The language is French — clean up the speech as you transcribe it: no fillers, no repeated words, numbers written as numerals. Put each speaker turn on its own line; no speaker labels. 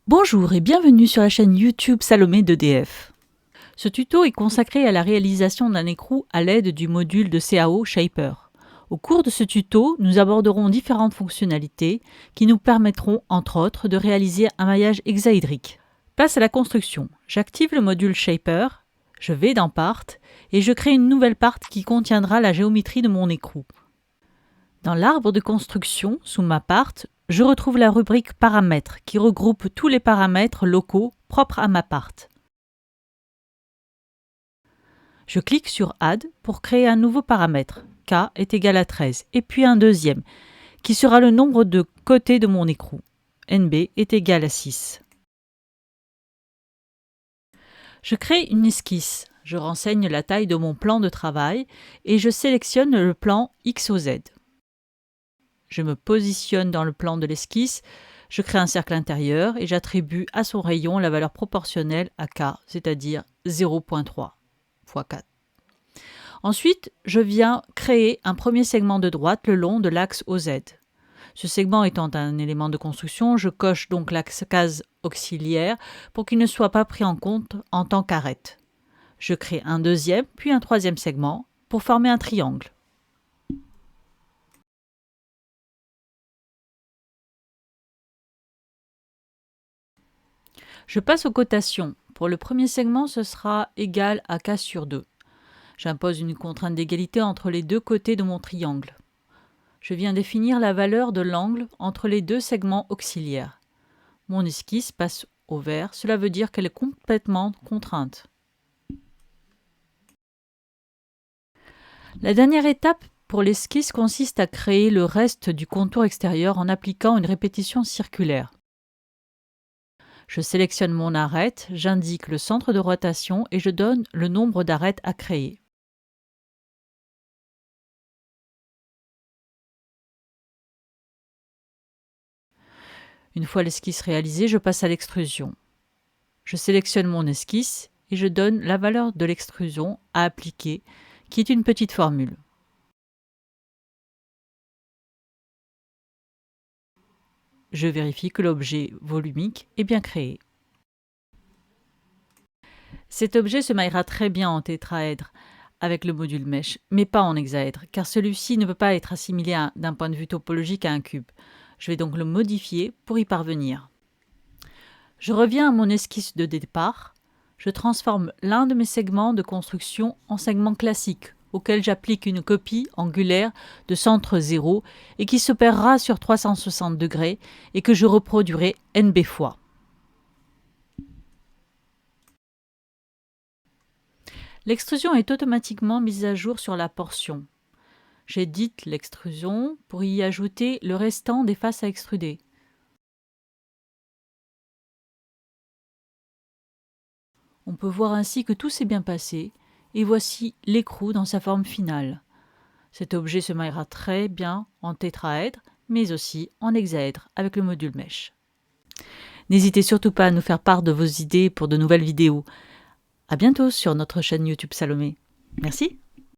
Bonjour et bienvenue sur la chaîne YouTube Salomé d'EDF. Ce tuto est consacré à la réalisation d'un écrou à l'aide du module de CAO Shaper. Au cours de ce tuto, nous aborderons différentes fonctionnalités qui nous permettront, entre autres, de réaliser un maillage hexaédrique. Place à la construction. J'active le module Shaper, je vais dans Part et je crée une nouvelle part qui contiendra la géométrie de mon écrou. Dans l'arbre de construction, sous ma part, je retrouve la rubrique Paramètres qui regroupe tous les paramètres locaux propres à ma part. Je clique sur Add pour créer un nouveau paramètre, K est égal à 13, et puis un deuxième, qui sera le nombre de côtés de mon écrou, NB est égal à 6. Je crée une esquisse, je renseigne la taille de mon plan de travail et je sélectionne le plan X au Z. Je me positionne dans le plan de l'esquisse, je crée un cercle intérieur et j'attribue à son rayon la valeur proportionnelle à K, c'est-à-dire 0,3 x 4. Ensuite, je viens créer un premier segment de droite le long de l'axe OZ. Ce segment étant un élément de construction, je coche donc la case auxiliaire pour qu'il ne soit pas pris en compte en tant qu'arête. Je crée un deuxième puis un troisième segment pour former un triangle. Je passe aux cotations. Pour le premier segment, ce sera égal à K sur 2. J'impose une contrainte d'égalité entre les deux côtés de mon triangle. Je viens définir la valeur de l'angle entre les deux segments auxiliaires. Mon esquisse passe au vert, cela veut dire qu'elle est complètement contrainte. La dernière étape pour l'esquisse consiste à créer le reste du contour extérieur en appliquant une répétition circulaire. Je sélectionne mon arête, j'indique le centre de rotation et je donne le nombre d'arêtes à créer. Une fois l'esquisse réalisée, je passe à l'extrusion. Je sélectionne mon esquisse et je donne la valeur de l'extrusion à appliquer, qui est une petite formule. Je vérifie que l'objet volumique est bien créé. Cet objet se maillera très bien en tétraèdre avec le module Mesh, mais pas en hexaèdre, car celui-ci ne peut pas être assimilé d'un point de vue topologique à un cube. Je vais donc le modifier pour y parvenir. Je reviens à mon esquisse de départ. Je transforme l'un de mes segments de construction en segment classique, auquel j'applique une copie angulaire de centre 0 et qui s'opérera sur 360 degrés et que je reproduirai NB fois. L'extrusion est automatiquement mise à jour sur la portion. J'édite l'extrusion pour y ajouter le restant des faces à extruder. On peut voir ainsi que tout s'est bien passé et voici l'écrou dans sa forme finale. Cet objet se maillera très bien en tétraèdre mais aussi en hexaèdre avec le module Mesh. N'hésitez surtout pas à nous faire part de vos idées pour de nouvelles vidéos. À bientôt sur notre chaîne YouTube Salomé. Merci.